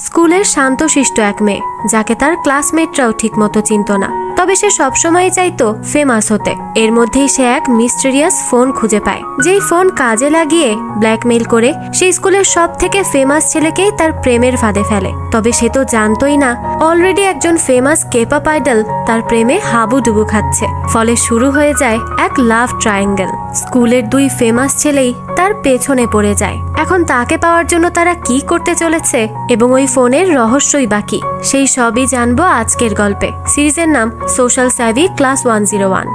স্কুলের শান্তশিষ্ট এক মেয়ে, যাকে তার ক্লাসমেটরাও ঠিকমতো চিনত না। তবে সে সবসময় চাইতো ফেমাস হতে। এর মধ্যেই সে এক মিস্টেরিয়াস ফোন খুঁজে পায়, যেই ফোন কাজে লাগিয়ে ব্ল্যাকমেইল করে সেই স্কুলের সব থেকে ফেমাস ছেলেকেই তার প্রেমের ফাঁদে ফেলে। তবে সে তো জানতোই না অলরেডি একজন ফেমাস কেপআপ আইডল তার প্রেমে হাবুডুবু খাচ্ছে। ফলে শুরু হয়ে যায় এক লাভ ট্রায়াঙ্গেল। স্কুলের দুই ফেমাস ছেলেই তার পেছনে পড়ে যায়। এখন তাকে পাওয়ার জন্য তারা কি করতে চলেছে এবং ওই ফোনের রহস্যই বাকি, সেই সবই জানবো আজকের গল্পে। সিরিজের নাম সোশ্যাল স্যাভি ক্লাস 101।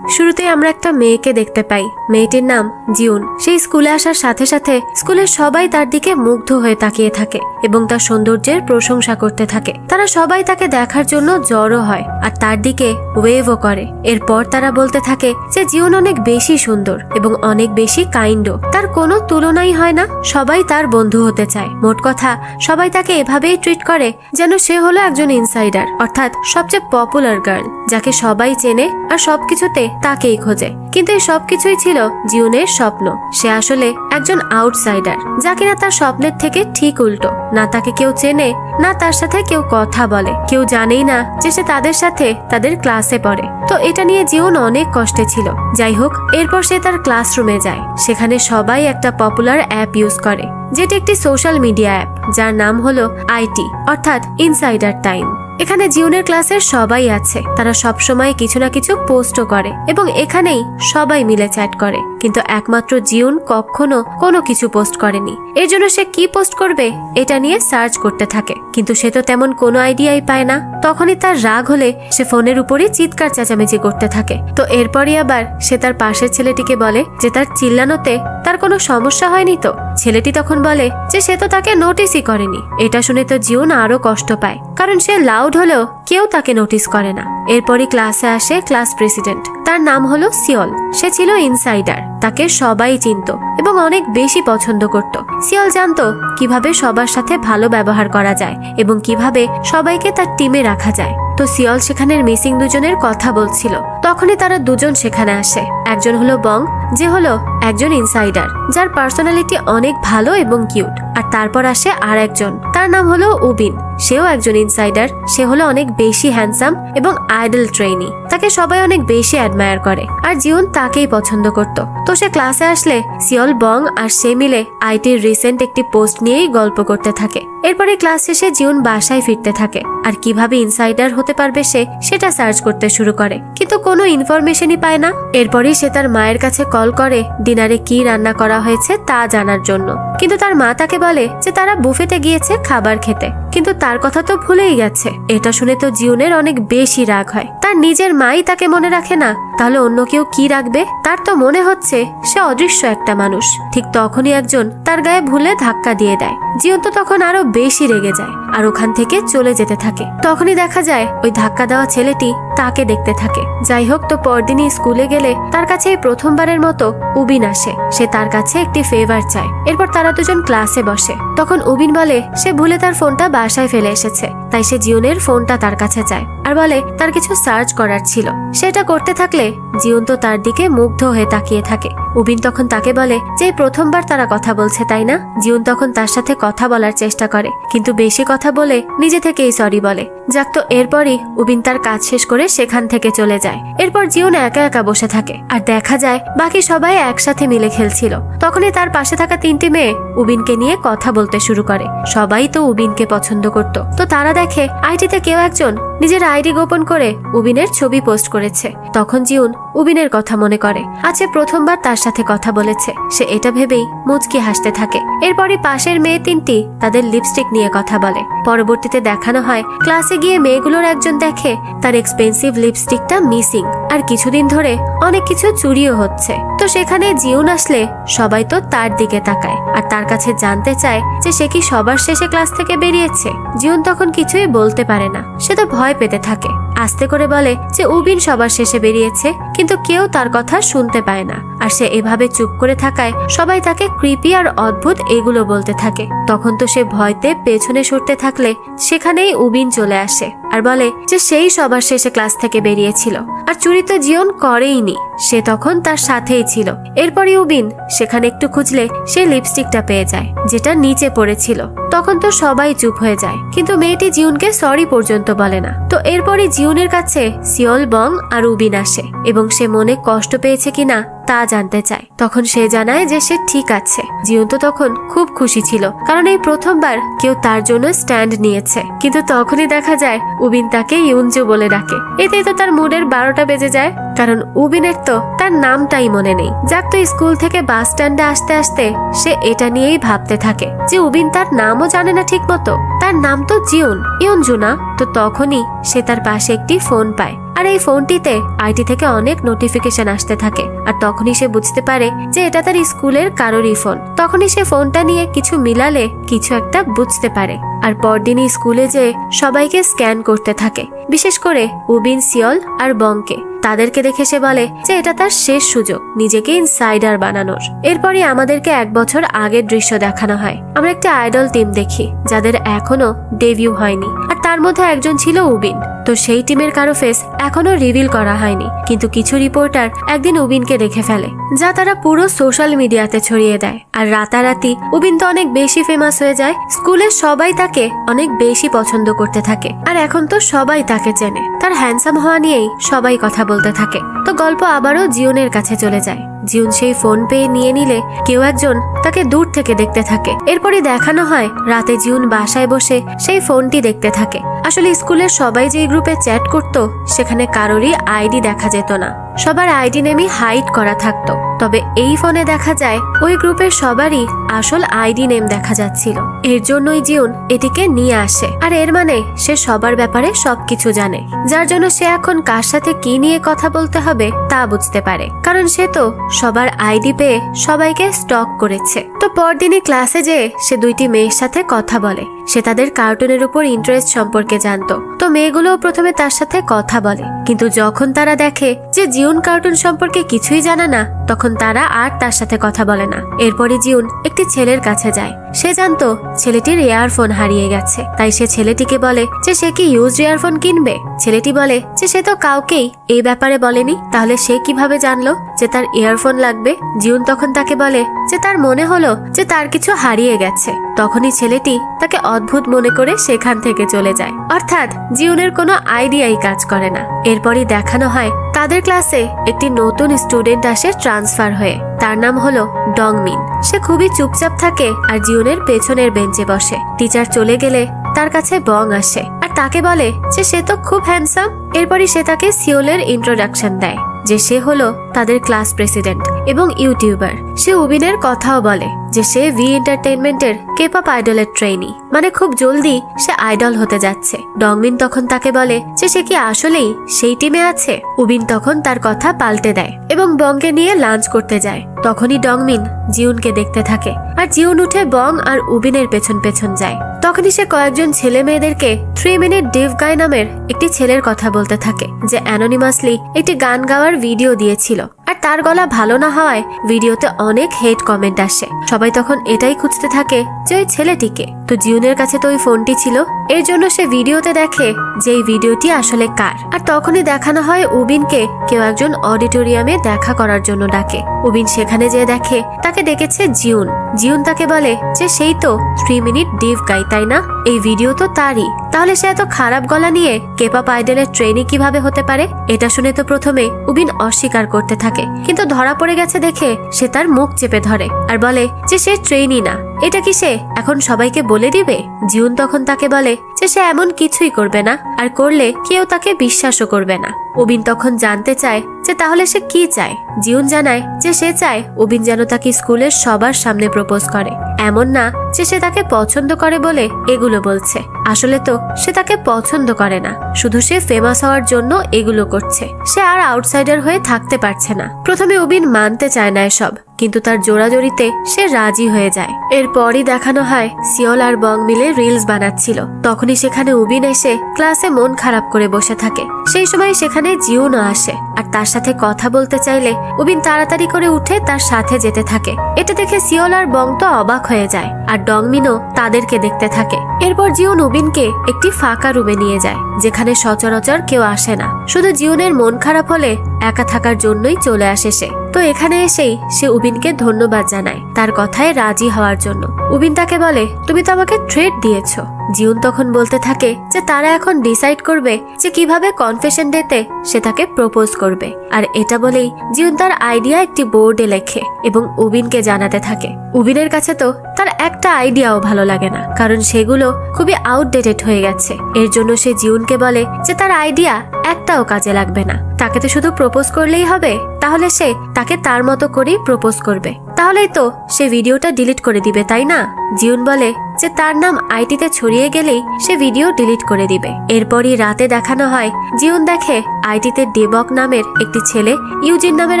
শুরুতে আমরা একটা মেয়েকে দেখতে পাই। মেয়েটির নাম জিউন। সেই স্কুলে আসার সাথে সাথে স্কুলের সবাই তার দিকে মুগ্ধ হয়ে তাকিয়ে থাকে এবং তার সৌন্দর্যের প্রশংসা করতে থাকে। তারা সবাই তাকে দেখার জন্য জড়ো হয় আর তার দিকে ওয়েভও করে। এরপর তারা বলতে থাকে যে জিউন অনেক বেশি সুন্দর এবং অনেক বেশি কাইন্ডও, তার কোনো তুলনাই হয় না। সবাই তার বন্ধু হতে চায়। মোট কথা সবাই তাকে এভাবেই ট্রিট করে যেন সে হলো একজন ইনসাইডার, অর্থাৎ সবচেয়ে পপুলার গার্ল, যাকে সবাই চেনে আর সবকিছুতে তাকেই খোঁজে। কিন্তু এই সবকিছুই ছিল জিউনের স্বপ্ন। সে আসলে একজন আউটসাইডার, যা কিনা তার স্বপ্নের থেকে ঠিক উল্টো। না তাকে কেউ চেনে, না তার সাথে কেউ কথা বলে, কেউ জানেই না যে সে তাদের সাথে তাদের ক্লাসে পড়ে। তো এটা নিয়ে জিউন অনেক কষ্টে ছিল। যাই হোক, এরপর সে তার ক্লাসরুমে যায়। সেখানে সবাই একটা পপুলার অ্যাপ ইউজ করে, যেটি একটি সোশ্যাল মিডিয়া অ্যাপ, যার নাম হলো আইটি, অর্থাৎ ইনসাইডার টাইম। এখানে জিউনের ক্লাসের সবাই আছে। তারা সব সময় কিছু না কিছু পোস্টও করে এবং এখানেই সবাই মিলে চ্যাট করে। কিন্তু একমাত্র জিউন কখনো কোনো কিছু পোস্ট করেনি। এর জন্য সে কি পোস্ট করবে এটা নিয়ে সার্চ করতে থাকে, কিন্তু সে তো তেমন কোনো আইডিয়াই পায় না। তখনই তার রাগ হলে সে ফোনের উপরই চিৎকার চেঁচামেচি করতে থাকে। তো এরপরই আবার সে তার পাশের ছেলেটিকে বলে যে তার চিল্লানোতে তার কোনো সমস্যা হয়নি তো। ছেলেটি তখন বলে যে সে তো তাকে নোটিসই করেনি। এটা শুনে তো জিউন আরো কষ্ট পায়, কারণ সে লাউড হলেও কেউ তাকে নোটিস করে না। এরপরই ক্লাসে আসে ক্লাস প্রেসিডেন্ট। তার নাম হলো সিওল। সে ছিল ইনসাইডার, তাকে সবাই চিনত এবং অনেক বেশি পছন্দ করত। সিওল জানতো কিভাবে সবার সাথে ভালো ব্যবহার করা যায় এবং কিভাবে সবাইকে তার টিমে রাখা যায়। তো সিওল সেখানের মিসিং দুজনের কথা বলছিল। তখনই তারা দুজন সেখানে আসে। একজন হলো বং, যে হলো একজন ইনসাইডার, যার পার্সোনালিটি অনেক ভালো এবং কিউট। আর তারপর আসে আর একজন, তার নাম হলো উবিন। সেও একজন ইনসাইডার। সে হলো অনেক বেশি হ্যান্ডসাম এবং আইডল ট্রেনি। তাকে সবাই অনেক বেশি অ্যাডমায়ার করে আর জিউন তাকেই পছন্দ করত। তো সে ক্লাসে আসলে সিওল, বং আর সে মিলে আইটির রিসেন্ট একটি পোস্ট নিয়েই গল্প করতে থাকে। এরপরে ক্লাস শেষে জিউন বাসায় ফিরতে থাকে আর কিভাবে ইনসাইডার হতে পারবে সেটা সার্চ করতে শুরু করে, কিন্তু কোনো ইনফরমেশনই পায় না। এরপরই সে তার মায়ের কাছে কল করে ডিনারে কি রান্না করা হয়েছে তা জানার জন্য। কিন্তু তার মা তাকে বলে যে তারা বুফেতে গিয়েছে খাবার খেতে, কিন্তু তার কথা তো ভুলেই গেছে। এটা শুনে তো জিউনের অনেক বেশি রাগ হয়। তার নিজের মাই তাকে মনে রাখে না, তাহলে অন্য কেউ কি রাখবে? তার তো মনে হচ্ছে সে অদৃশ্য একটা মানুষ। ঠিক তখনই একজন তার গায়ে ভুলে ধাক্কা দিয়ে দেয়। জিউন তো তখন আরো বেশি রেগে যায় আর ওখান থেকে চলে যেতে থাকে। তখনই দেখা যায় ওই ধাক্কা দেওয়া ছেলেটি তাকে দেখতে থাকে। যাই হোক, তো পরদিনই স্কুলে গেলে তার কাছে এই প্রথমবারের মতো উবিন আসে। সে তার কাছে একটি ফেভার চায়। এরপর তারা দুজন ক্লাসে বসে। তখন উবিন বলে সে ভুলে তার ফোনটা বাসায় ফেলে এসেছে, তাই সে জিউনের ফোনটা তার কাছে চায় আর বলে তার কিছু সার্চ করার ছিল। সেটা করতে থাকলে জিউন তো তার দিকে মুগ্ধ হয়ে তাকিয়ে থাকে। উবিন তখন তাকে বলে যে প্রথমবার তারা কথা বলছে, তাই না? জিউন তখন তার সাথে কথা বলার চেষ্টা করে, কিন্তু বেশি কথা বলে নিজে থেকেই সরি বলে। যাক, তো এরপরই উবিন তার কাজ শেষ করে সেখান থেকে চলে যায়। এরপর জিউন একা একা বসে থাকে আর দেখা যায় বাকি সবাই একসাথে মিলে খেলছিল। তখনই তার পাশে থাকা তিনটি মেয়ে উবিনকে নিয়ে কথা বলতে শুরু করে। সবাই তো উবিনকে পছন্দ করত। তো তারা দেখে আইটিতে কেউ একজন নিজের আইডি গোপন করে উবিনের ছবি পোস্ট করেছে। তখন জিউন উবিনের কথা মনে করে, আজকে প্রথমবার তার সাথে কথা বলেছে। সে এটা ভেবেই মুচকি হাসতে থাকে। এরপরই পাশের মেয়ে তিনটি তাদের লিপস্টিক নিয়ে কথা বলে। পরবর্তীতে দেখানো হয় ক্লাসে গিয়ে মেয়েগুলোর একজন দেখে তার এক্সপেন্সিভ লিপস্টিকটা মিসিং আর কিছুদিন ধরে অনেক কিছু চুরিও হচ্ছে। তো সেখানে জিউন আসলে সবাই তো তার দিকে তাকায় আর তার কাছে জানতে চায় যে সে কি সবার শেষে ক্লাস থেকে বেরিয়েছে। জিউন তখন কিছুই বলতে পারে না। সে তো ভয় পেতে থাকে। আস্তে করে বলে যে উবিন সবার শেষে বেরিয়েছে, কিন্তু কেউ তার কথা শুনতে পায় না। আর সে এভাবে চুপ করে থাকায় সবাই তাকে ক্রিপি আর অদ্ভুত এগুলো বলতে থাকে। তখন তো সে ভয়তে পেছনে সরতে থাকলে সেখানেই উবিন চলে আসে আর বলে যে সেই সবার শেষে ক্লাস থেকে বেরিয়েছিল, আর চুরি তো জিওন করেইনি, সে তখন তার সাথেই ছিল। এরপরই উবিন সেখানে একটু খুঁজলে সে লিপস্টিকটা পেয়ে যায় যেটা নিচে পড়েছিল। তখন তো সবাই চুপ হয়ে যায়, কিন্তু মেয়েটি জিউনকে সরি পর্যন্ত বলে না। তো এরপরই জিউনের কাছে সিওল, বং আর উবিন আসে এবং সে মনে কষ্ট পেয়েছে কিনা তা জানতে চায়। তখন সে জানায় যে সে ঠিক আছে। জিউন তো তখন খুব খুশি ছিল, কারণ এই প্রথমবার কেউ তার জন্য স্ট্যান্ড নিয়েছে। কিন্তু তখনই দেখা যায় উবিন তাকে ইউনজু বলে ডাকে। এতেই তো তার মুডের 12টা বেজে যায়, কারণ উবিনের তো তার নামটাই মনে নেই। যাক, তো স্কুল থেকে বাস স্ট্যান্ডে আসতে আসতে সে এটা নিয়েই ভাবতে থাকে যে উবিন তার নামও জানে না ঠিক মতো। তার নাম তো জিউন, ইউনজু না। তো তখনই সে তার পাশে একটি ফোন পায়, আর এই ফোনটিতে আইটি থেকে অনেক নোটিফিকেশন আসতে থাকে। আর তখনই সে বুঝতে পারে যে এটা তার স্কুলের কারোরই ফোন। তখনই সে ফোনটা নিয়ে কিছু মিলালে কিছু একটা বুঝতে পারে, আর পরদিনই স্কুলে যেয়ে সবাইকে স্ক্যান করতে থাকে, বিশেষ করে উবিন, সিওল আর বংকে। তাদেরকে দেখে সে বলে যে এটা তার শেষ সুযোগ নিজেকে ইনসাইডার বানানোর। এরপরই আমাদেরকে 1 বছর আগের দৃশ্য দেখানো হয়। আমরা একটা আইডল টিম দেখি যাদের এখনো ডেবিউ হয়নি, আর তার মধ্যে একজন ছিল উবিন। তো সেই টিমের কারো ফেস এখনো রিভিল করা হয়নি, কিন্তু কিছু রিপোর্টার একদিন উবিনকে দেখে ফেলে, যা তারা পুরো সোশ্যাল মিডিয়াতে ছড়িয়ে দেয়। আর রাতারাতি উবিন তো অনেক বেশি ফেমাস হয়ে যায়। স্কুলের সবাই তাকে অনেক বেশি পছন্দ করতে থাকে, আর এখন তো সবাই তাকে চেনে। তার হ্যান্ডসাম হওয়া নিয়েই সবাই কথা বলতে থাকে। তো গল্প আবারও জিউনের কাছে চলে যায়। জিউন সেই ফোন পেয়ে নিয়ে নিলে কেউ একজন তাকে দূর থেকে দেখতে থাকে। এরপরই দেখানো হয় রাতে জিউন বাসায় বসে সেই ফোনটি দেখতে থাকে। আসলে স্কুলের সবাই যে গ্রুপে চ্যাট করত সেখানে কারোরই আইডি দেখা যেত না, সবার আইডি নেমই হাইড করা থাকতো। তবে এই ফোনে দেখা যায় ওই গ্রুপের সবারই আসল আইডি নেম দেখা যাচ্ছিল। এর জন্যই জিউন এটিকে নিয়ে আসে, আর এর মানে সে সবার ব্যাপারে সবকিছু জানে, যার জন্য সে এখন কার সাথে কি নিয়ে কথা বলতে হবে তা বুঝতে পারে, কারণ সে তো সবার আইডি পেয়ে সবাইকে স্টক করেছে। তো পরদিনই ক্লাসে যেয়ে সে 2টি মেয়ের সাথে কথা বলে। সে তাদের কার্টুনের উপর ইন্টারেস্ট সম্পর্কে জানতো। তো মেয়েগুলোও প্রথমে তার সাথে কথা বলে, কিন্তু যখন তারা দেখে যে জিউন কার্টুন সম্পর্কে কিছুই জানে না, তখন তারা আর তার সাথে কথা বলে না। এরপরে জিউন একটি ছেলের কাছে যায়। সে জানতো ছেলেটির ইয়ারফোন হারিয়ে গেছে, তাই সে ছেলেটিকে বলে যে সে কি ইউজড ইয়ারফোন কিনবে। ছেলেটি বলে যে সে তো কাউকেই এই ব্যাপারে বলেনি, তাহলে সে কিভাবে জানলো যে তার ইয়ারফোন লাগবে। জিউন তখন তাকে বলে যে তার মনে হলো যে তার কিছু হারিয়ে গেছে। তখনই ছেলেটি তাকে অদ্ভুত মনে করে সেখান থেকে চলে যায়। অর্থাৎ জিউনের কোনো আইডিয়াই কাজ করে না। এরপরই দেখানো হয় তাদের ক্লাসে একটি নতুন স্টুডেন্ট আসে ট্রান্সফার হয়ে। তার নাম হলো ডংমিন। সে খুবই চুপচাপ থাকে আর জিউনের পেছনের বেঞ্চে বসে। টিচার চলে গেলে তার কাছে বং আসে আর তাকে বলে যে সে তো খুব হ্যান্ডসাম। এরপরই সে তাকে সিওলের ইন্ট্রোডাকশন দেয় যে সে হলো তাদের ক্লাস প্রেসিডেন্ট এবং ইউটিউবার। সে উবিনের কথাও বলে যে সে ভি এন্টারটেইনমেন্টের কেপপ আইডলের ট্রেনি, মানে খুব জলদি সে আইডল হতে যাচ্ছে। ডংমিন তখন তাকে বলে যে সে কি আসলেই সেই টিমে আছে। উবিন তখন তার কথা পাল্টে দেয় এবং বংকে নিয়ে লাঞ্চ করতে যায়। তখনই ডংমিন জিউনকে দেখতে থাকে আর জিউন উঠে বং আর উবিনের পেছন পেছন যায়। তখনই সে কয়েকজন ছেলে মেয়েদেরকে 3 মিনিট ডিভ গাই নামের একটি ছেলের কথা বলতে থাকে, যে অ্যানোনিমাসলি একটি গান গাওয়ার ভিডিও দিয়েছিল, আর তার গলা ভালো না হওয়ায় ভিডিওতে অনেক হেট কমেন্ট আসে। সবাই তখন এটাই খুঁজতে থাকে যে ওই ছেলেটিকে। তো জিউনের কাছে তো ওই ফোনটি ছিল, এর জন্য সে ভিডিওতে দেখে যে এই ভিডিওটি আসলে কার। আর তখনই দেখানো হয় উবিনকে কেউ একজন অডিটোরিয়ামে দেখা করার জন্য ডাকে। উবিন সেখানে যেয়ে দেখে তাকে ডেকেছে জিউন। জিউন তাকে বলে যে সেই তো 3 মিনিট ডিভ গাই, তাই না? এই ভিডিও তো তারই, তাহলে সে এত খারাপ গলা নিয়ে কেপপ আইডলের ট্রেনি কিভাবে হতে পারে? এটা শুনে তো প্রথমে উবিন অস্বীকার করতে থাকে, কিন্তু ধরা পড়ে গেছে দেখে সে তার মুখ চেপে ধরে আর বলে যে সে ট্রেনি না। এটা কি সে এখন সবাইকে বলে দিবে? জিউন তখন তাকে বলে যে সে এমন কিছুই করবে না, আর করলে কেউ তাকে বিশ্বাসও করবে না। উবিন তখন জানতে চায় যে তাহলে সে কি চায়। জিউন জানায় যে সে চায় উবিন যেন তাকে স্কুলের সবার সামনে প্রপোজ করে, এমন না যে সে তাকে পছন্দ করে বলে এগুলো বলছে। আসলে তো সে তাকে পছন্দ করে না, শুধু সে ফেমাস হওয়ার জন্য এগুলো করছে। সে আর আউটসাইডার হয়ে থাকতে পারছে না। প্রথমে উবিন মানতে চায় না এসব, কিন্তু তার জোরাজোরিতে সে রাজি হয়ে যায়। এরপরই দেখানো হয় সিওল আর বং মিলে রিলস বানাচ্ছিল। তখনই সেখানে উবিন এসে ক্লাসে মন খারাপ করে বসে থাকে। সেই সময় সেখানে জিউনও আসে আর তার সাথে কথা বলতে চাইলে উবিন তাড়াতাড়ি করে উঠে তার সাথে যেতে থাকে। এটা দেখে সিওল আর বং তো অবাক হয়ে যায়, আর ডংমিনও তাদেরকে দেখতে থাকে। এরপর জিউন উবিনকে একটি ফাঁকা রুমে নিয়ে যায়, যেখানে এখানে সচরাচর কেউ আসে না, শুধু জিউনের মন খারাপ হলে একা থাকার জন্যই চলে আসে সে। তো এখানে এসেই সে উবিনকে ধন্যবাদ জানায় তার কথায় রাজি হওয়ার জন্য। উবিন তাকে বলে, তুমি তো আমাকে থ্রেট দিয়েছো। জিউন তখন বলতে থাকে যে তারা এখন ডিসাইড করবে যে কিভাবে কনফেশন ডেতে সে তাকে প্রপোজ করবে। আর এটা বলেই জিউন তার আইডিয়া একটি বোর্ডে লেখে এবং উবিনকে জানাতে থাকে। উবিনের কাছে তো তার একটা আইডিয়াও ভালো লাগে না, কারণ সেগুলো খুবই আউটডেটেড হয়ে গেছে। এর জন্য সে জিউনকে বলে যে তার আইডিয়া একটাও কাজে লাগবে না, তাকে তো শুধু প্রপোজ করলেই হবে। তাহলে সে তাকে তার মতো করেই প্রপোজ করবে, তাহলেই তো সে ভিডিওটা ডিলিট করে দিবে, তাই না? জিউন বলে যে তার নাম আইটিতে ছড়িয়ে গেলেই সে ভিডিও ডিলিট করে দিবে। এরপরই রাতে দেখানো হয় জিউন দেখে আইটিতে ডেবক নামের একটি ছেলে ইউজিন নামের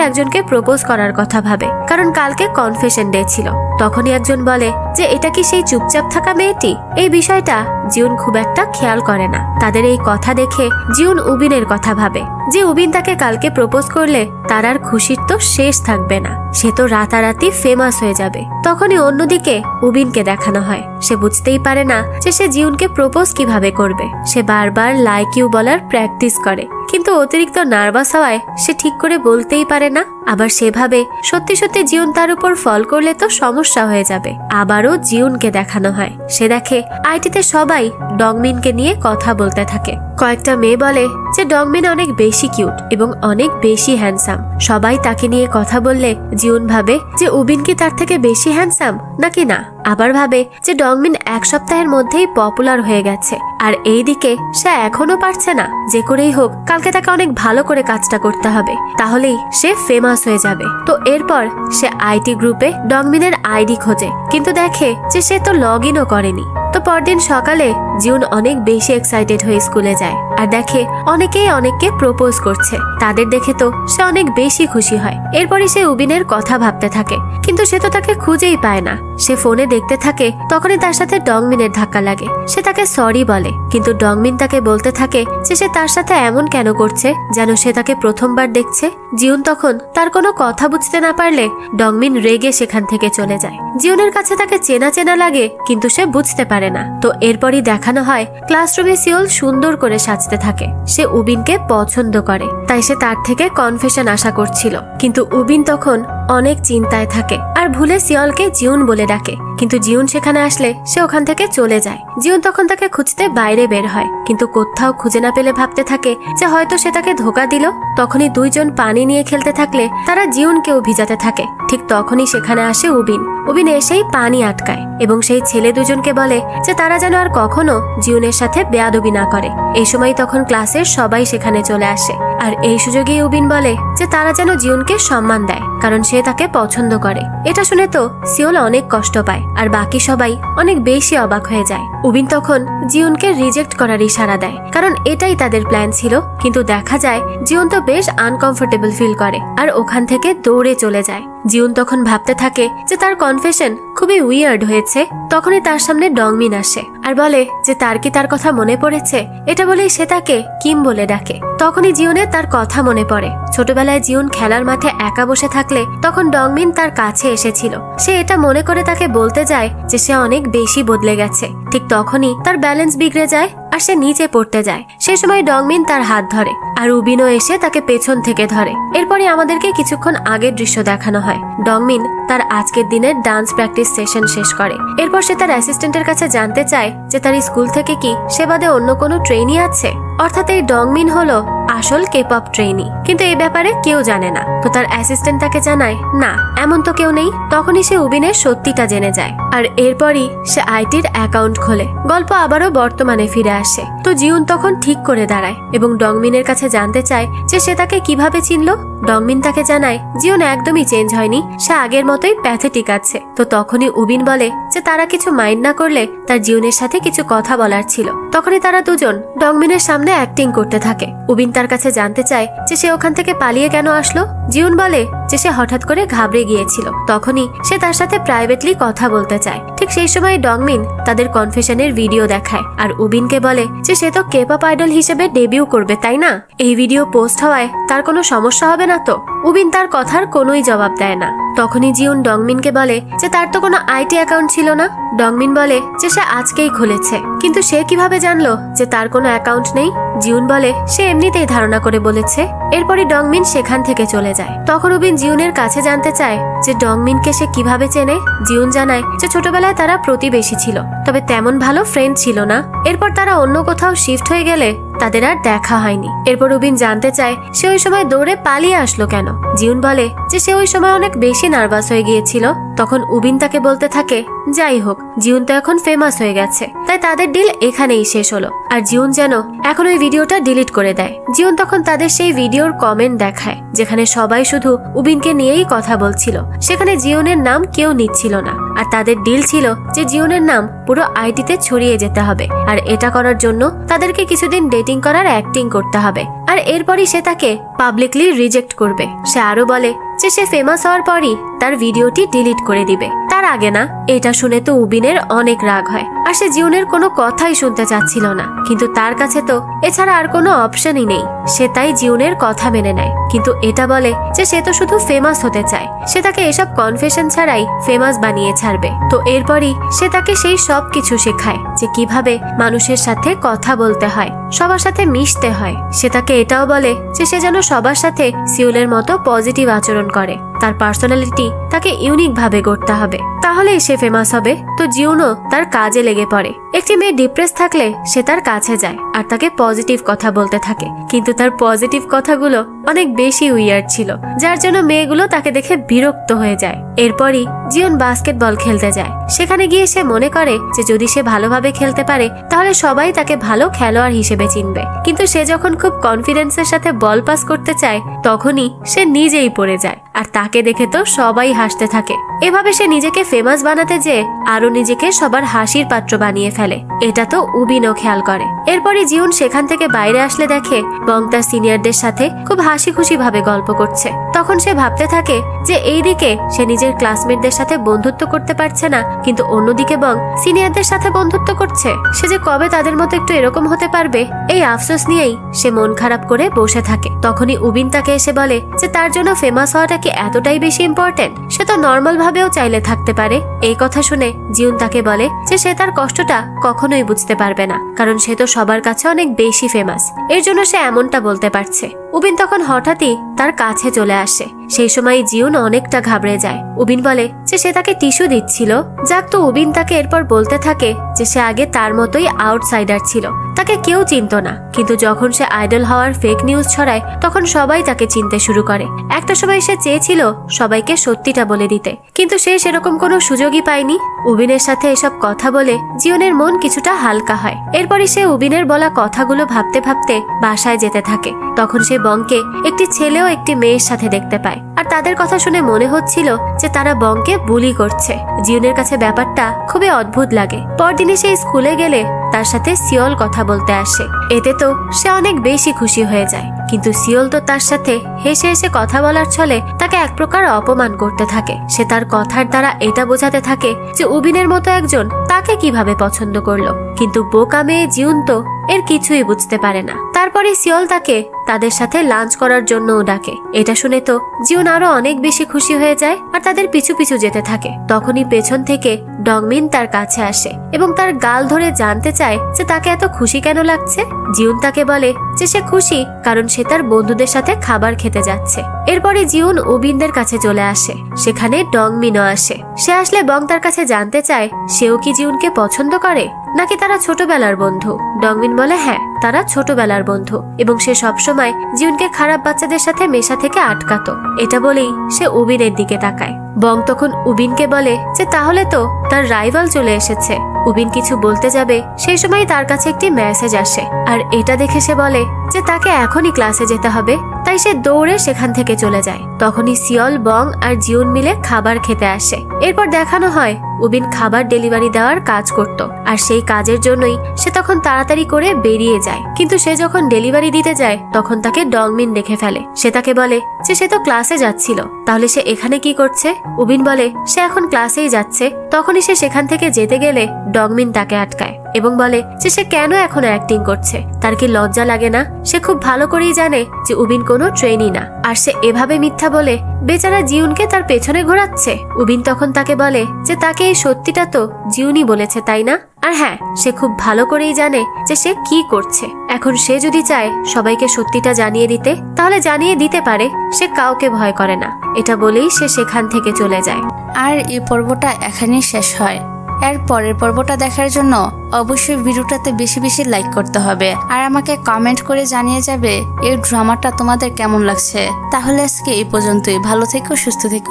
একজনকে প্রপোজ করার কথা ভাবে, কারণ কালকে কনফেশন ডে ছিল। তখনই একজন বলে যে এটা কি সেই চুপচাপ থাকা মেয়েটি? এই বিষয়টা জিউন খুব একটা খেয়াল করে না। তাদের এই কথা দেখে জিউন উবিনের কথা ভাবে যে উবিন তাকে কালকে প্রপোজ করলে তার আর খুশির তো শেষ থাকবে না, সে তো রাতারাতি ফেমাস হয়ে যাবে। তখনই অন্যদিকে উবিনকে দেখানো হয় সে বুঝতেই পারে না যে সে জিউনকে প্রপোজ কিভাবে করবে। সে বারবার লাইক ইউ বলার প্র্যাকটিস করে, কিন্তু অতিরিক্ত নার্ভাস হওয়ায় সে ঠিক করে বলতেই পারে না। আবার সেভাবে সত্যি সত্যি জিউন তার উপর ফল করলে তো সমস্যা হয়ে যাবে। আবারও জিউনকে দেখানো হয় সে দেখে আইটিতে সবাই ডংমিনকে নিয়ে কথা বলতে থাকে। কয়েকটা মেয়ে বলে যে ডংমিন অনেক বেশি কিউট এবং অনেক বেশি হ্যান্ডসাম। সবাই তাকে নিয়ে কথা বললে জিউন ভাবে যে উবিন কি তার থেকে বেশি হ্যান্ডসাম নাকি না। আবার ভাবে যে ডংমিন এক সপ্তাহের মধ্যেই পপুলার হয়ে গেছে, আর এইদিকে সে এখনো পারছে না। যে করেই হোক কালকে তাকে অনেক ভালো করে কাজটা করতে হবে, তাহলেই সে ফেমাস হয়ে যাবে। তো এরপর সে আইটি গ্রুপে ডংমিনের আইডি খোঁজে, কিন্তু দেখে যে সে তো লগ ইনও করেনি। তো পরদিন সকালে জিউন অনেক বেশি এক্সাইটেড হয়ে স্কুলে যায় আর দেখে অনেকেই অনেককে প্রপোজ করছে। তাদের দেখে তো সে অনেক বেশি খুশি হয়। এরপরই সে উবিনের কথা ভাবতে থাকে, কিন্তু সে তো তাকে খুঁজেই পায় না। সে ফোনে দেখতে থাকে, তখনই তার সাথে ডংমিনের ধাক্কা লাগে। সে তাকে সরি বলে, কিন্তু ডংমিন তাকে বলতে থাকে যে সে তার সাথে এমন কেন করছে যেন সে তাকে প্রথমবার দেখছে। জিউন তখন তার কোনো কথা বুঝতে না পারলে ডংমিন রেগে সেখান থেকে চলে যায়। জিউনের কাছে তাকে চেনা চেনা লাগে, কিন্তু সে বুঝতে পারে না। তো এরপরই দেখানো হয় ক্লাসরুমে সিওল সুন্দর করে সাজতে থাকে। সে উবিনকে পছন্দ করে, তাই সে তার থেকে কনফেশন আশা করছিল। কিন্তু উবিন তখন অনেক চিন্তায় থাকে আর ভুলে সিওলকে জিউন বলে ডাকে। কিন্তু জিউন সেখানে আসলে সে ওখান থেকে চলে যায়। জিউন তখন তাকে খুঁজতে বাইরে বের হয়, কিন্তু কোথাও খুঁজে না পেলে ভাবতে থাকে যে হয়তো সে তাকে ধোকা দিল। তখনই দুইজন পানি নিয়ে খেলতে থাকলে তারা জিউনকেও ভিজাতে থাকে। ঠিক তখনই সেখানে আসে উবিন। উবিন এসেই পানি আটকায় এবং সেই ছেলে দুজনকে বলে যে তারা যেন আর কখনো জিউনের সাথে বেয়াদবি না করে। এই সময় তখন ক্লাসের সবাই সেখানে চলে আসে, আর এই সুযোগে উবিন বলে যে তারা যেন জিউনকে সম্মান দেয়, কারণ সে তাকে পছন্দ করে। এটা শুনে তো সিওল অনেক কষ্ট পায় আর বাকি সবাই অনেক বেশি অবাক হয়ে যায়। উবিন তখন জিউনকে রিজেক্ট করার ইশারা দেয়, কারণ এটাই তাদের প্ল্যান ছিল। কিন্তু দেখা যায় জিউন তো বেশ আনকমফোর্টেবল ফিল করে আর ওখান থেকে দৌড়ে চলে যায়। জিউন তখন ভাবতে থাকে যে তার কনফেশন খুবই উইয়ার্ড হয়েছে। তখনই তার সামনে ডংমিন আসে আর বলে যে তার কি তার কথা মনে পড়েছে। এটা বলেই সে তাকে কিম বলে ডাকে। তখনই জিউনের তার কথা মনে পড়ে। ছোটবেলায় জিউন খেলার মাঠে একা বসে থাকলে তখন ডংমিন তার কাছে এসেছিল। সে এটা মনে করে তাকে বলতে যায় যে সে অনেক বেশি বদলে গেছে। ঠিক তখনই তার ব্যালেন্স বিগড়ে যায় আর সে নিচে পড়তে যায়। সে সময় ডংমিন তার হাত ধরে আর উবিনও এসে তাকে পেছন থেকে ধরে। এরপরে আমাদেরকে কিছুক্ষণ আগের দৃশ্য দেখানো হয়। ডংমিন তার আজকের দিনের ডান্স প্র্যাকটিস সেশন শেষ করে। এরপর সে তার অ্যাসিস্ট্যান্টের কাছে জানতে চায় যে তার স্কুল থেকে কি সে বাদে অন্য কোনো ট্রেনি আছে। অর্থাৎ এই ডংমিন হলো আসল কেপপ ট্রেনি, কিন্তু এই ব্যাপারে কেউ জানে না। তো তার অ্যাসিস্ট্যান্ট তাকে জানায় না, এমন তো কেউ নেই। তখনই সে উবিনের সত্যিটা জেনে যায় আর এরপরই সে আইটির অ্যাকাউন্ট খোলে। গল্প আবারও বর্তমানে ফিরে আসে। তো জিউন তখন ঠিক করে দাঁড়ায় এবং ডংমিনের কাছে জানতে চায় যে সে তাকে কিভাবে চিনলো। ডংমিন তাকে জানায় জিউন একদমই চেঞ্জ হয়নি, সে আগের মতোই প্যাথেটিক আছে। তো তখনই উবিন বলে যে তারা কিছু মাইন্ড না করলে তার জিউনের সাথে কিছু কথা বলার ছিল। তখনই তারা দুজন ডংমিনের সামনে অ্যাক্টিং করতে থাকে। উবিন তার কাছে জানতে চায় যে সে ওখান থেকে পালিয়ে কেন আসলো। জিউন বলে যে সে হঠাৎ করে ঘাবড়ে গিয়েছিল। তখনই সে তার সাথে প্রাইভেটলি কথা বলতে চায়। ঠিক সেই সময় ডংমিন তাদের কনফেশনের ভিডিও দেখায় আর উবিনকে বলে যে সে তো কে-পপ আইডল হিসেবে ডেবিউ করবে, তাই না? এই ভিডিও পোস্ট হওয়ায় তার কোনো সমস্যা হবে না তো? উবিন তার কথার কোনোই জবাব দেয় না। তখনই জিউন ডংমিনকে বলে যে তার তো কোনো আইটি অ্যাকাউন্ট ছিল না। ডংমিন বলে যে সে আজকেই খুলেছে, কিন্তু সে কিভাবে জানলো যে তার কোনো অ্যাকাউন্ট নেই? জিউন বলে সে এমনিতেই ধারণা করে বলেছে। এরপরই ডংমিন সেখান থেকে চলে যায়। তখন উবিন জিউনের কাছে জানতে চায় যে ডংমিনকে সে কিভাবে চেনে। জিউন জানায় যে ছোটবেলায় তারা প্রতিবেশী ছিল, তবে তেমন ভালো ফ্রেন্ড ছিল না। এরপর তারা অন্য কোথাও শিফট হয়ে গেলে তাদের আর দেখা হয়নি। এরপর উবিন জানতে চায় সে ওই সময় দৌড়ে পালিয়ে আসলো কেন। জিউন বলে যে সে ওই সময় অনেক বেশি নার্ভাস হয়ে গিয়েছিল। তখন উবিন তাকে বলতে থাকে যাই হোক, জিউন তো এখন ফেমাস হয়ে গেছে, তাই তাদের ডিল এখানেই শেষ হলো। আর জিউন যেন এখন ওই ভিডিওটা ডিলিট করে দেয়। জিউন তখন তাদের সেই ভিডিওর কমেন্ট দেখায় যেখানে সবাই শুধু উবিনকে নিয়েই কথা বলছিল। সেখানে জিউনের নাম কেউ নিচ্ছিল না। আর তাদের ডিল ছিল যে জিউনের নাম পুরো আইটিতে ছড়িয়ে যেতে হবে, আর এটা করার জন্য তাদেরকে কিছুদিন ডেটিং করার অ্যাক্টিং করতে হবে। আর এরপরই সে তাকে পাবলিকলি রিজেক্ট করবে। সে আরো বলে যে সে ফেমাস হওয়ার পরই তার ভিডিওটি ডিলিট করে দিবে, তার আগে না। এটা শুনে তো উবিনের অনেক রাগ হয় আর সে জিউনের কোনো কথাই শুনতে চাচ্ছিল না। কিন্তু তার কাছে তো এছাড়া আর কোনো অপশনই নেই। সে তাই জিউনের কথা মেনে নেয়, কিন্তু এটা বলে যে সে তো শুধু ফেমাস হতে চায়। সে তাকে এসব কনফেশন ছাড়াই ফেমাস বানিয়ে ছাড়বে। তো এরপরই সে তাকে সেই সব কিছু শেখায় যে কিভাবে মানুষের সাথে কথা বলতে হয়, সবার সাথে মিশতে হয়। সে তাকে এটাও বলে যে সে যেন সবার সাথে সিউলের মতো পজিটিভ আচরণ করে। তার পার্সোনালিটি তাকে ইউনিক ভাবে গড়তে হবে, তাহলেই সে ফেমাস হবে। তো জিউনও তার কাজে লেগে পড়ে। একটি মেয়ে ডিপ্রেস থাকলে সে তার কাছে যায় আর তাকে পজিটিভ কথা বলতে থাকে, কিন্তু তার পজিটিভ কথাগুলো অনেক বেশি উইয়ার্ড ছিল, যার জন্য মেয়েগুলো তাকে দেখে বিরক্ত হয়ে যায়। এরপরই জিউন বাস্কেটবল খেলতে যায়। সেখানে গিয়ে সে মনে করে যে যদি সে ভালোভাবে খেলতে পারে তাহলে সবাই তাকে ভালো খেলোয়াড় হিসেবে চিনবে। কিন্তু সে যখন খুব কনফিডেন্সের সাথে বল পাস করতে চায় তখনই সে নিজেই পড়ে যায়, আর তাকে দেখে তো সবাই হাসতে থাকে। এভাবে সে নিজেকে ফেমাস বানাতে যেয়ে আরো নিজেকে সবার হাসির পাত্র বানিয়ে ফেলে। এটা তো উবিনও খেয়াল করে। এরপরই জিউন সেখান থেকে বাইরে আসলে দেখে বং তার সিনিয়রদের সাথে খুব হাসি খুশি ভাবে গল্প করছে। তখন সে ভাবতে থাকে যে এইদিকে সে নিজের ক্লাসমেটদের সাথে বন্ধুত্ব করতে পারছে না, কিন্তু অন্যদিকে বং সিনিয়রদের সাথে বন্ধুত্ব করছে। সে যে কবে তাদের মতো একটু এরকম হতে পারবে, এই আফসোস নিয়েই সে মন খারাপ করে বসে থাকে। তখনই উবিন তাকে এসে বলে যে তার জন্য ফেমাস হওয়াটা কি এতটাই বেশি ইম্পর্টেন্ট? সে তো নর্মাল ভাবেও চাইলে থাকতে পারে। এই কথা শুনে জিউন তাকে বলে যে সে তার কষ্টটা কখনোই বুঝতে পারবে না, কারণ সে তো সবার কাছে অনেক বেশি ফেমাস, এর জন্য সে এমনটা বলতে পারছে। উবিন তখন হঠাৎই তার কাছে চলে আসে। সেই সময় জিউন অনেকটা ঘাবড়ে যায়। উবিন বলে যে সে তাকে টিস্যু দিচ্ছিল। যাক, তো উবিন তাকে এরপর বলতে থাকে যে সে আগে তার মতোই আউটসাইডার ছিল, তাকে কেউ চিনত না, কিন্তু যখন সে আইডল হওয়ার ফেক নিউজ ছড়ায় তখন সবাই তাকে চিনতে শুরু করে। একটা সময় সে চেয়েছিল সবাইকে সত্যিটা বলে দিতে, কিন্তু সে সেরকম কোনো সুযোগই পায়নি। উবিনের সাথে এসব কথা বলে জিউনের মন কিছুটা হালকা হয়। এরপরই সে উবিনের বলা কথাগুলো ভাবতে ভাবতে বাসায় যেতে থাকে। তখন সে বংকে একটি ছেলে ও একটি মেয়ের সাথে দেখতে পায়, আর তাদের কথা শুনে মনে হচ্ছিল যে তারা বংকে বুলি করছে। জিউনের কাছে ব্যাপারটা খুবই অদ্ভুত লাগে। পরদিনে সে স্কুলে গেলে তার সাথে সিওল কথা বলতে আসে। এতে তো সে অনেক বেশি খুশি হয়ে যায়, কিন্তু সিওল তো তার সাথে হেসে হেসে কথা বলার ছলে তাকে এক প্রকার অপমান করতে থাকে। সে তার কথার দ্বারা এটা বোঝাতে থাকে যে উবিনের মতো একজন তাকে কিভাবে পছন্দ করলো, কিন্তু বোকা মেয়ে জিউন তো এর কিছুই বুঝতে পারে না। তারপরে সিওল তাকে তাদের সাথে লাঞ্চ করার জন্যও ডাকে। এটা শুনে তো জিউন আরো অনেক বেশি খুশি হয়ে যায় আর তাদের পিছু পিছু যেতে থাকে। তখনই পেছন থেকে ডংমিন তার কাছে আসে এবং তার গাল ধরে জানতে চায় যে তাকে এত খুশি কেন লাগছে। জিউন তাকে বলে যে সে খুশি কারণ সে তার বন্ধুদের সাথে খাবার খেতে যাচ্ছে। এরপরে জিউন উবিনদের কাছে চলে আসে। সেখানে ডংমিনও আসে। সে আসলে বং তার কাছে জানতে চায় সেও কি জিউনকে পছন্দ করে নাকি তারা ছোটবেলার বন্ধু। ডংমিন বলে হ্যাঁ, তারা ছোটবেলার বন্ধু এবং সে সবসময় জিউনকে খারাপ বাচ্চাদের সাথে মেশা থেকে আটকাতো। এটা বলেই সে উবিনের দিকে তাকায়। বং তখন উবিনকে বলে যে তাহলে তো তার রাইভাল চলে এসেছে। উবিন কিছু বলতে যাবে সেই সময় তার কাছে একটি মেসেজ আসে, আর এটা দেখে সে বলে যে তাকে এখনই ক্লাসে যেতে হবে। তাই সে দৌড়ে সেখান থেকে চলে যায়। তখনই সিওল, বং আর জিউন মিলে খাবার খেতে আসে। এরপর দেখানো হয় উবিন খাবার ডেলিভারি দেওয়ার কাজ করত, আর সেই কাজের জন্যই সে তখন তাড়াতাড়ি করে বেরিয়ে যায়। কিন্তু সে যখন ডেলিভারি দিতে যায় তখন তাকে ডংমিন দেখে ফেলে। সে তাকে বলে যে সে তো ক্লাসে যাচ্ছিল, তাহলে সে এখানে কি করছে। উবিন বলে সে এখন ক্লাসেই যাচ্ছে। তখনই সে সেখান থেকে যেতে গেলে ডগমিন তাকে আটকায় এবং বলে যে সে কেন এখনো অ্যাক্টিং করছে, তার কি লজ্জা লাগে না। সে খুব ভালো করেই জানে যে উবিন কোনো ট্রেনি না, আর সে এভাবে মিথ্যা বলে বেচারা জিউনকে তার পেছনে ঘোরাচ্ছে। উবিন তখন তাকে বলে যে তাকে এই সত্যিটা তো জিউনই বলেছে, তাই না। আর হ্যাঁ, সে খুব ভালো করেই জানে যে সে কি করছে। এখন সে যদি চায় সবাইকে সত্যিটা জানিয়ে দিতে, তাহলে জানিয়ে দিতে পারে। সে কাউকে ভয় করে না। এটা বলেই সে সেখান থেকে চলে যায়। আর এই পর্বটা এখানেই শেষ হয়। এর পরের পর্বটা দেখার জন্য অবশ্যই ভিডিওটাতে বেশি বেশি লাইক করতে হবে, আর আমাকে কমেন্ট করে জানিয়ে যাবে এই ড্রামাটা তোমাদের কেমন লাগছে। তাহলে আজকে এই পর্যন্তই। ভালো থেকো, সুস্থ থেকো।